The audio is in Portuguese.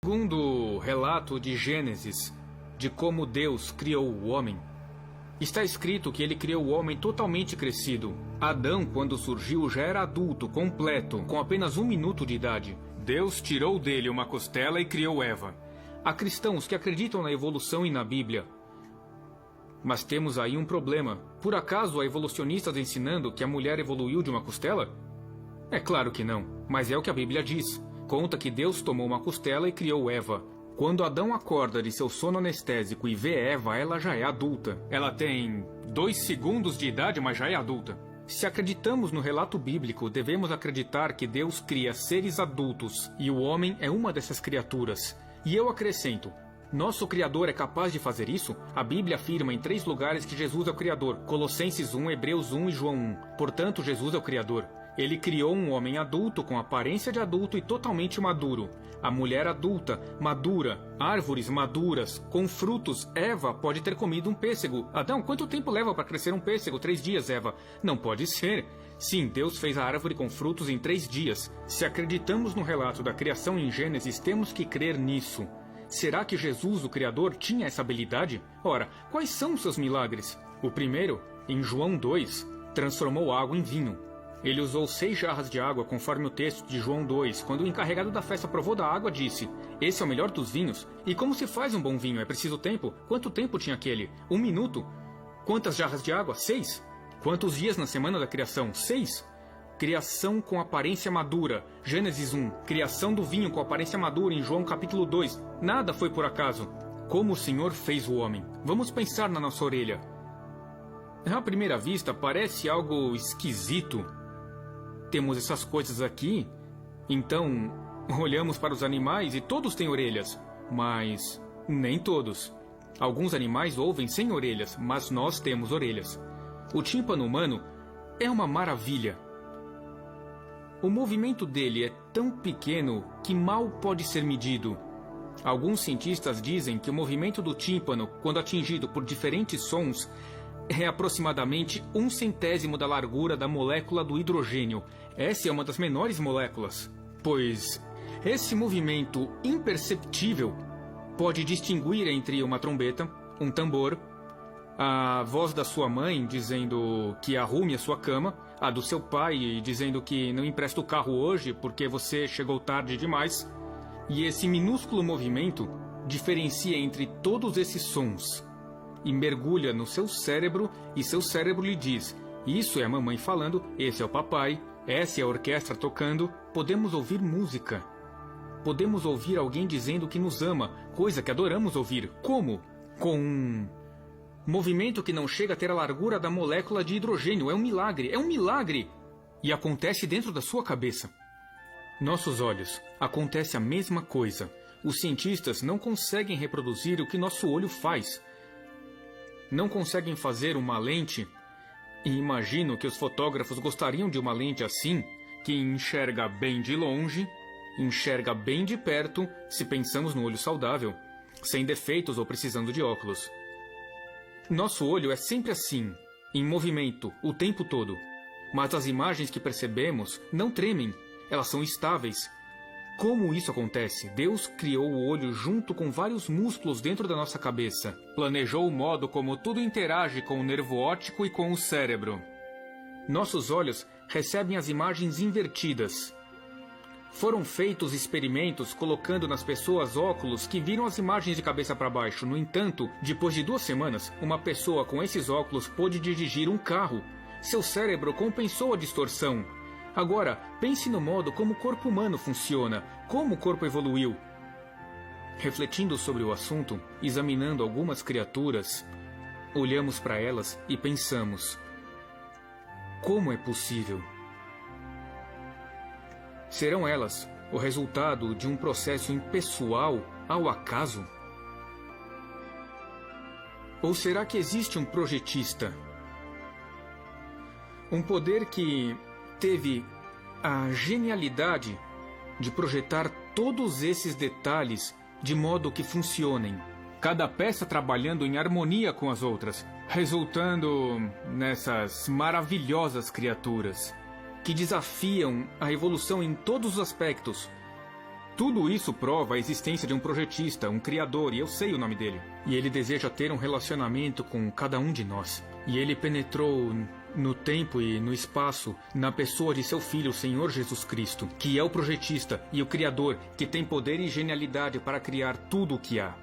Segundo o relato de Gênesis, de como Deus criou o homem, está escrito que ele criou o homem totalmente crescido. Adão, quando surgiu, já era adulto, completo, com apenas 1 minuto de idade. Deus tirou dele uma costela e criou Eva. Há cristãos que acreditam na evolução e na Bíblia. Mas temos aí um problema. Por acaso há evolucionistas ensinando que a mulher evoluiu de uma costela? É claro que não, mas é o que a Bíblia diz. Conta que Deus tomou uma costela e criou Eva. Quando Adão acorda de seu sono anestésico e vê Eva, ela já é adulta. Ela tem 2 segundos de idade, mas já é adulta. Se acreditamos no relato bíblico, devemos acreditar que Deus cria seres adultos e o homem é uma dessas criaturas. E eu acrescento, nosso Criador é capaz de fazer isso? A Bíblia afirma em 3 lugares que Jesus é o Criador. Colossenses 1, Hebreus 1 e João 1. Portanto, Jesus é o Criador. Ele criou um homem adulto com aparência de adulto e totalmente maduro. A mulher adulta, madura, árvores maduras, com frutos. Eva pode ter comido um pêssego. Adão, quanto tempo leva para crescer um pêssego? 3 dias, Eva. Não pode ser. Sim, Deus fez a árvore com frutos em 3 dias. Se acreditamos no relato da criação em Gênesis, temos que crer nisso. Será que Jesus, o Criador, tinha essa habilidade? Ora, quais são os seus milagres? O primeiro, em João 2, transformou água em vinho. Ele usou 6 jarras de água, conforme o texto de João 2. Quando o encarregado da festa provou da água, disse: esse é o melhor dos vinhos. E como se faz um bom vinho? É preciso tempo? Quanto tempo tinha aquele? 1 minuto? Quantas jarras de água? 6. Quantos dias na semana da criação? 6. Criação com aparência madura. Gênesis 1. Criação do vinho com aparência madura em João capítulo 2. Nada foi por acaso. Como o Senhor fez o homem. Vamos pensar na nossa orelha. À primeira vista, parece algo esquisito. Temos essas coisas aqui, então olhamos para os animais e todos têm orelhas, mas nem todos. Alguns animais ouvem sem orelhas, mas nós temos orelhas. O tímpano humano é uma maravilha. O movimento dele é tão pequeno que mal pode ser medido. Alguns cientistas dizem que o movimento do tímpano, quando atingido por diferentes sons, é aproximadamente 1/100º da largura da molécula do hidrogênio. Essa é uma das menores moléculas, pois esse movimento imperceptível pode distinguir entre uma trombeta, um tambor, a voz da sua mãe dizendo que arrume a sua cama, a do seu pai dizendo que não empresta o carro hoje porque você chegou tarde demais. E esse minúsculo movimento diferencia entre todos esses sons e mergulha no seu cérebro, e seu cérebro lhe diz: isso é a mamãe falando, esse é o papai, essa é a orquestra tocando. Podemos ouvir música. Podemos ouvir alguém dizendo que nos ama, coisa que adoramos ouvir. Como? Com um movimento que não chega a ter a largura da molécula de hidrogênio. É um milagre, é um milagre! E acontece dentro da sua cabeça. Nossos olhos, acontece a mesma coisa. Os cientistas não conseguem reproduzir o que nosso olho faz. Não conseguem fazer uma lente, e imagino que os fotógrafos gostariam de uma lente assim, que enxerga bem de longe, enxerga bem de perto, se pensamos no olho saudável, sem defeitos ou precisando de óculos. Nosso olho é sempre assim, em movimento, o tempo todo. Mas as imagens que percebemos não tremem, elas são estáveis. Como isso acontece? Deus criou o olho junto com vários músculos dentro da nossa cabeça. Planejou o modo como tudo interage com o nervo óptico e com o cérebro. Nossos olhos recebem as imagens invertidas. Foram feitos experimentos colocando nas pessoas óculos que viram as imagens de cabeça para baixo. No entanto, depois de 2 semanas, uma pessoa com esses óculos pôde dirigir um carro. Seu cérebro compensou a distorção. Agora, pense no modo como o corpo humano funciona, como o corpo evoluiu. Refletindo sobre o assunto, examinando algumas criaturas, olhamos para elas e pensamos: como é possível? Serão elas o resultado de um processo impessoal ao acaso? Ou será que existe um projetista? Um poder que teve a genialidade de projetar todos esses detalhes de modo que funcionem, cada peça trabalhando em harmonia com as outras, resultando nessas maravilhosas criaturas que desafiam a evolução em todos os aspectos. Tudo isso prova a existência de um projetista, um criador, e eu sei o nome dele. E ele deseja ter um relacionamento com cada um de nós. E ele penetrou no tempo e no espaço, na pessoa de seu Filho, o Senhor Jesus Cristo, que é o projetista e o criador, que tem poder e genialidade para criar tudo o que há.